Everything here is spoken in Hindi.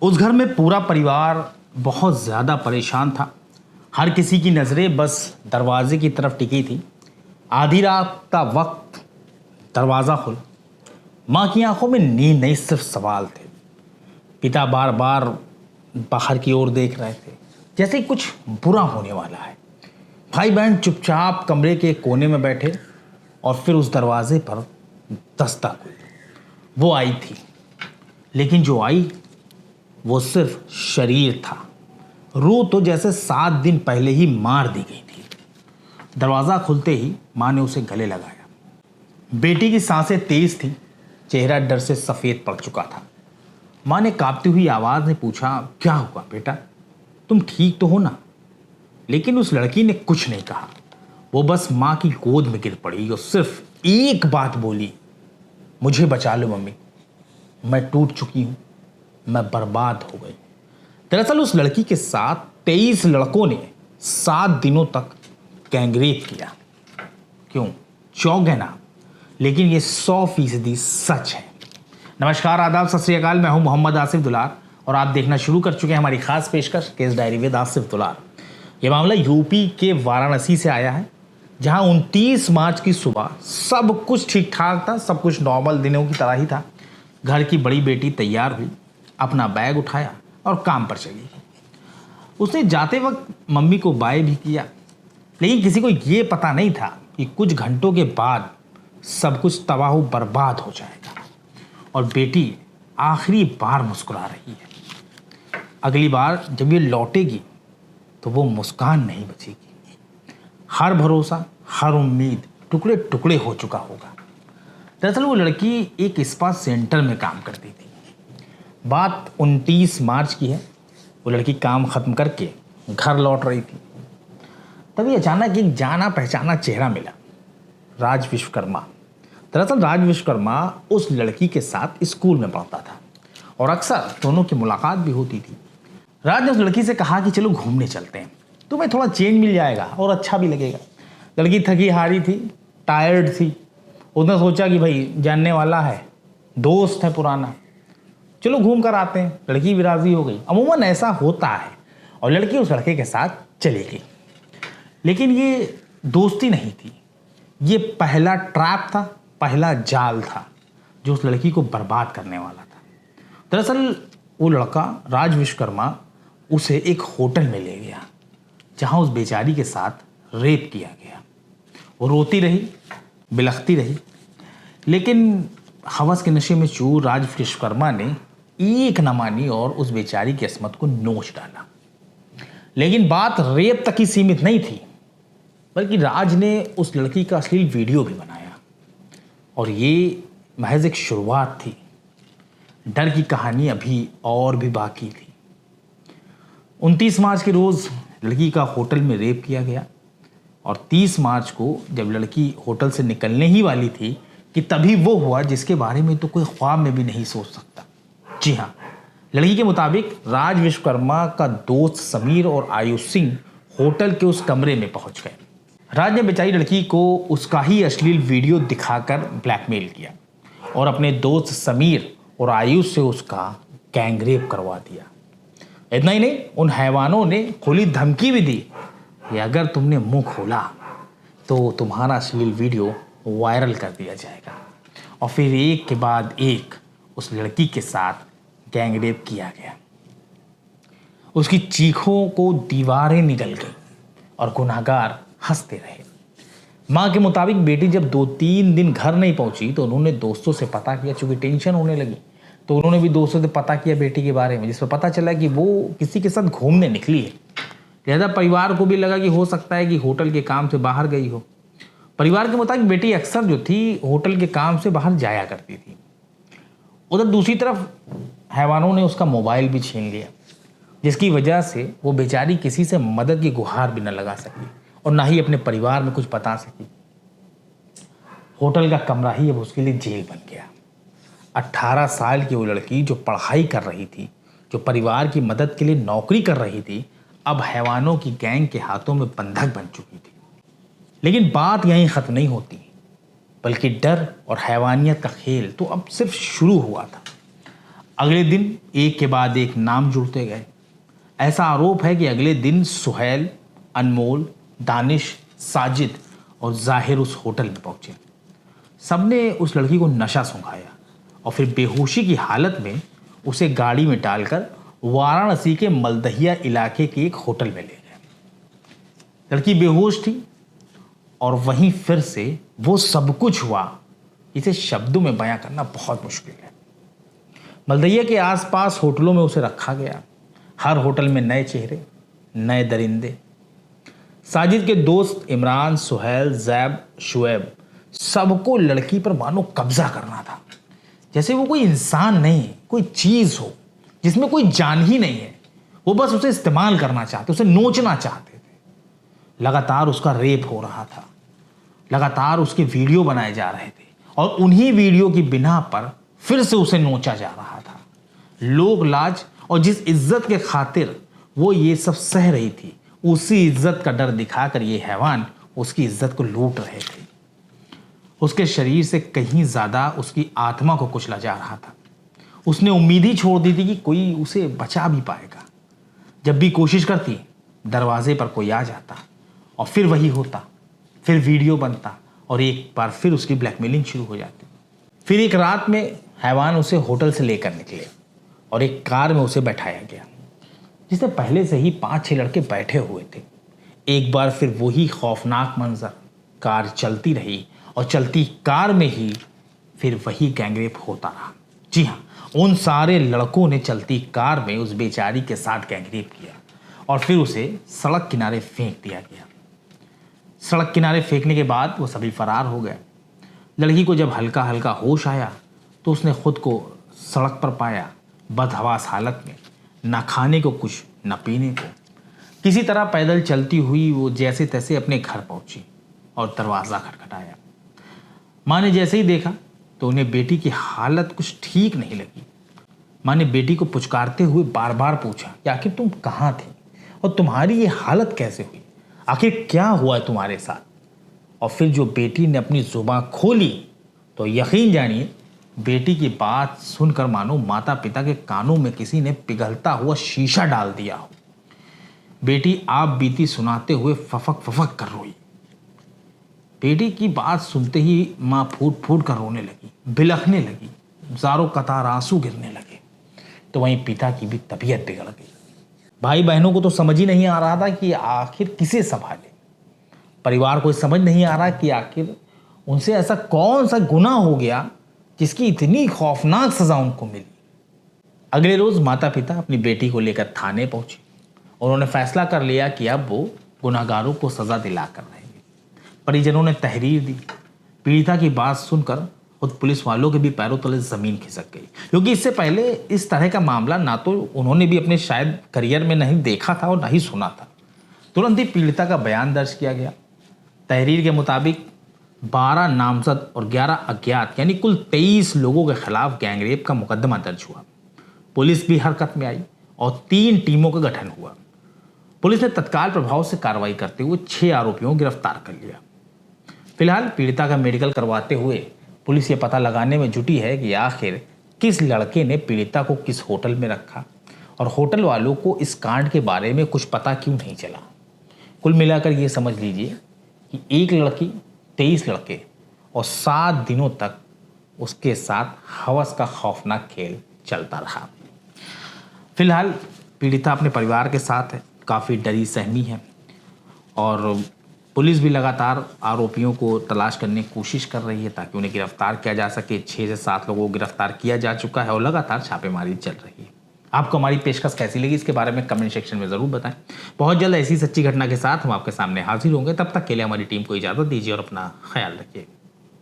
उस घर में पूरा परिवार बहुत ज़्यादा परेशान था। हर किसी की नज़रें बस दरवाजे की तरफ टिकी थी। आधी रात का वक्त दरवाज़ा खुला। माँ की आंखों में नींद नहीं, सिर्फ सवाल थे। पिता बार बार बाहर की ओर देख रहे थे, जैसे कुछ बुरा होने वाला है। भाई बहन चुपचाप कमरे के कोने में बैठे और फिर उस दरवाजे पर दस्तक हुई। वो आई थी, लेकिन जो आई वो सिर्फ शरीर था। रूह तो जैसे 7 दिन पहले ही मार दी गई थी। दरवाज़ा खुलते ही माँ ने उसे गले लगाया। बेटी की सांसें तेज थी, चेहरा डर से सफ़ेद पड़ चुका था। माँ ने कांपती हुई आवाज़ में पूछा, क्या हुआ बेटा, तुम ठीक तो हो ना? लेकिन उस लड़की ने कुछ नहीं कहा। वो बस माँ की गोद में गिर पड़ी और सिर्फ एक बात बोली, मुझे बचा लो मम्मी, मैं टूट चुकी हूँ, मैं बर्बाद हो गई। दरअसल उस लड़की के साथ 23 लड़कों ने 7 दिनों तक गैंगरेप किया। क्यों? चौंक गए ना? लेकिन ये 100% सच है। नमस्कार, आदाब, सत श्री अकाल। मैं हूं मोहम्मद आसिफ दुलार और आप देखना शुरू कर चुके हैं हमारी खास पेशकश केस डायरी विद आसिफ दुलार। ये मामला यूपी के वाराणसी से आया है, जहां 29 मार्च की सुबह सब कुछ ठीक ठाक था, सब कुछ नॉर्मल दिनों की तरह ही था। घर की बड़ी बेटी तैयार हुई, अपना बैग उठाया और काम पर चली। उसने जाते वक्त मम्मी को बाय भी किया, लेकिन किसी को ये पता नहीं था कि कुछ घंटों के बाद सब कुछ तबाह बर्बाद हो जाएगा और बेटी आखिरी बार मुस्कुरा रही है। अगली बार जब ये लौटेगी तो वो मुस्कान नहीं बचेगी। हर भरोसा, हर उम्मीद टुकड़े टुकड़े हो चुका होगा। दरअसल वो लड़की एक स्पा सेंटर में काम करती थी। बात 29 मार्च की है। वो लड़की काम खत्म करके घर लौट रही थी, तभी अचानक एक जाना पहचाना चेहरा मिला, राज विश्वकर्मा। दरअसल राज विश्वकर्मा उस लड़की के साथ स्कूल में पढ़ता था और अक्सर दोनों की मुलाकात भी होती थी। राज ने उस लड़की से कहा कि चलो घूमने चलते हैं, तुम्हें थोड़ा चेंज मिल जाएगा और अच्छा भी लगेगा। लड़की थकी हारी थी, टायर्ड थी। उसने सोचा कि भाई जानने वाला है, दोस्त है पुराना, चलो घूम कर आते हैं। लड़की भी राजी हो गई। अमूमन ऐसा होता है और लड़की उस लड़के के साथ चली गई। लेकिन ये दोस्ती नहीं थी, ये पहला ट्रैप था, पहला जाल था जो उस लड़की को बर्बाद करने वाला था। दरअसल वो लड़का राज विश्वकर्मा उसे एक होटल में ले गया, जहां उस बेचारी के साथ रेप किया गया। वो रोती रही, बिलखती रही, लेकिन हवस के नशे में चूर राज विश्वकर्मा ने एक न मानी और उस बेचारी की किस्मत को नोच डाला। लेकिन बात रेप तक ही सीमित नहीं थी, बल्कि राज ने उस लड़की का अश्लील वीडियो भी बनाया और ये महज एक शुरुआत थी। डर की कहानी अभी और भी बाकी थी। 29 मार्च के रोज़ लड़की का होटल में रेप किया गया और 30 मार्च को जब लड़की होटल से निकलने ही वाली थी कि तभी वो हुआ जिसके बारे में तो कोई ख्वाब में भी नहीं सोच सकता। जी हाँ, लड़की के मुताबिक राज विश्वकर्मा का दोस्त समीर और आयुष सिंह होटल के उस कमरे में पहुंच गए। राज ने बेचारी लड़की को उसका ही अश्लील वीडियो दिखाकर ब्लैकमेल किया और अपने दोस्त समीर और आयुष से उसका गैंगरेप करवा दिया। इतना ही नहीं, उन हैवानों ने खुली धमकी भी दी कि अगर तुमने मुंह खोला तो तुम्हारा अश्लील वीडियो वायरल कर दिया जाएगा। और फिर एक के बाद एक उस लड़की के साथ गैंगरेप किया गया। उसकी चीखों को दीवारें निगल गई और गुनहगार हंसते रहे। माँ के मुताबिक बेटी जब 2-3 दिन घर नहीं पहुंची तो उन्होंने दोस्तों से पता किया। चूंकि टेंशन होने लगी तो उन्होंने भी दोस्तों से पता किया बेटी के बारे में, जिसमें पता चला कि वो किसी के साथ घूमने निकली है। लिहाजा परिवार को भी लगा कि हो सकता है कि होटल के काम से बाहर गई हो। परिवार के मुताबिक बेटी अक्सर जो थी होटल के काम से बाहर जाया करती थी। उधर दूसरी तरफ हैवानों ने उसका मोबाइल भी छीन लिया, जिसकी वजह से वो बेचारी किसी से मदद की गुहार भी न लगा सकी और ना ही अपने परिवार में कुछ बता सकी। होटल का कमरा ही अब उसके लिए जेल बन गया। 18 साल की वो लड़की जो पढ़ाई कर रही थी, जो परिवार की मदद के लिए नौकरी कर रही थी, अब हैवानों की गैंग के हाथों में बंधक बन चुकी थी। लेकिन बात यहीं ख़त्म नहीं होती, बल्कि डर और हैवानियत का खेल तो अब सिर्फ शुरू हुआ था। अगले दिन एक के बाद एक नाम जुड़ते गए। ऐसा आरोप है कि अगले दिन सुहैल, अनमोल, दानिश, साजिद और जाहिर उस होटल में पहुंचे। सबने उस लड़की को नशा सुंघाया और फिर बेहोशी की हालत में उसे गाड़ी में डालकर वाराणसी के मलदहिया इलाके के एक होटल में ले गए। लड़की बेहोश थी और वहीं फिर से वो सब कुछ हुआ, इसे शब्दों में बयां करना बहुत मुश्किल है। मलदहिया के आसपास होटलों में उसे रखा गया। हर होटल में नए चेहरे, नए दरिंदे। साजिद के दोस्त इमरान, सुहैल, जैब, शुएब, सबको लड़की पर मानो कब्जा करना था, जैसे वो कोई इंसान नहीं, कोई चीज हो जिसमें कोई जान ही नहीं है। वो बस उसे इस्तेमाल करना चाहते, उसे नोचना चाहते थे। लगातार उसका रेप हो रहा था, लगातार उसके वीडियो बनाए जा रहे थे और उन्हीं वीडियो की बिना पर फिर से उसे नोचा जा रहा था। लोक लाज और जिस इज्जत के खातिर वो ये सब सह रही थी, उसी इज्जत का डर दिखाकर ये हैवान उसकी इज्जत को लूट रहे थे। उसके शरीर से कहीं ज्यादा उसकी आत्मा को कुचला जा रहा था। उसने उम्मीद ही छोड़ दी थी कि कोई उसे बचा भी पाएगा। जब भी कोशिश करती, दरवाजे पर कोई आ जाता और फिर वही होता, फिर वीडियो बनता और एक बार फिर उसकी ब्लैकमेलिंग शुरू हो जाती। फिर एक रात में हैवान उसे होटल से लेकर निकले और एक कार में उसे बैठाया गया, जिसमें पहले से ही 5-6 लड़के बैठे हुए थे। एक बार फिर वही खौफनाक मंजर। कार चलती रही और चलती कार में ही फिर वही गैंगरेप होता रहा। जी हाँ, उन सारे लड़कों ने चलती कार में उस बेचारी के साथ गैंगरेप किया और फिर उसे सड़क किनारे फेंक दिया गया। सड़क किनारे फेंकने के बाद वो सभी फरार हो गए। लड़की को जब हल्का हल्का होश आया तो उसने खुद को सड़क पर पाया, बदहवास हालत में, ना खाने को कुछ, ना पीने को। किसी तरह पैदल चलती हुई वो जैसे तैसे अपने घर पहुंची और दरवाज़ा खटखटाया। माँ ने जैसे ही देखा तो उन्हें बेटी की हालत कुछ ठीक नहीं लगी। माँ ने बेटी को पुचकारते हुए बार बार पूछा कि आखिर तुम कहाँ थे और तुम्हारी ये हालत कैसे हुई, आखिर क्या हुआ है तुम्हारे साथ। और फिर जो बेटी ने अपनी जुबान खोली तो यकीन जानिए, बेटी की बात सुनकर मानो माता पिता के कानों में किसी ने पिघलता हुआ शीशा डाल दिया हो। बेटी आप बीती सुनाते हुए फफक फफक कर रोई। बेटी की बात सुनते ही माँ फूट फूट कर रोने लगी, बिलखने लगी, ज़ारों कतार आंसू गिरने लगे। तो वहीं पिता की भी तबीयत बिगड़ गई। भाई बहनों को तो समझ ही नहीं आ रहा था कि आखिर किसे संभाले। परिवार को समझ नहीं आ रहा कि आखिर उनसे ऐसा कौन सा गुनाह हो गया जिसकी इतनी खौफनाक सजा उनको मिली। अगले रोज माता पिता अपनी बेटी को लेकर थाने पहुंचे। उन्होंने फैसला कर लिया कि अब वो गुनाहगारों को सजा दिलाकर रहेंगे। परिजनों ने तहरीर दी। पीड़िता की बात सुनकर खुद पुलिस वालों के भी पैरों तले जमीन खिसक गई, क्योंकि इससे पहले इस तरह का मामला ना तो उन्होंने भी अपने शायद करियर में नहीं देखा था और ना ही सुना था। तुरंत ही पीड़िता का बयान दर्ज किया गया। तहरीर के मुताबिक 12 नामजद और 11 अज्ञात यानी कुल 23 लोगों के खिलाफ गैंगरेप का मुकदमा दर्ज हुआ। पुलिस भी हरकत में आई और 3 टीमों का गठन हुआ। पुलिस ने तत्काल प्रभाव से कार्रवाई करते हुए 6 आरोपियों को गिरफ्तार कर लिया। फिलहाल पीड़िता का मेडिकल करवाते हुए पुलिस ये पता लगाने में जुटी है कि आखिर किस लड़के ने पीड़िता को किस होटल में रखा और होटल वालों को इस कांड के बारे में कुछ पता क्यों नहीं चला। कुल मिलाकर ये समझ लीजिए कि एक लड़की, 23 लड़के और 7 दिनों तक उसके साथ हवस का खौफनाक खेल चलता रहा। फिलहाल पीड़िता अपने परिवार के साथ है, काफ़ी डरी सहमी है और पुलिस भी लगातार आरोपियों को तलाश करने की कोशिश कर रही है ताकि उन्हें गिरफ्तार किया जा सके। 6 से 7 लोगों को गिरफ्तार किया जा चुका है और लगातार छापेमारी चल रही है। आपको हमारी पेशकश कैसी लगी इसके बारे में कमेंट सेक्शन में ज़रूर बताएं। बहुत जल्द ऐसी सच्ची घटना के साथ हम आपके सामने हाजिर होंगे। तब तक के लिए हमारी टीम को इजाज़त दीजिए और अपना ख्याल रखिए।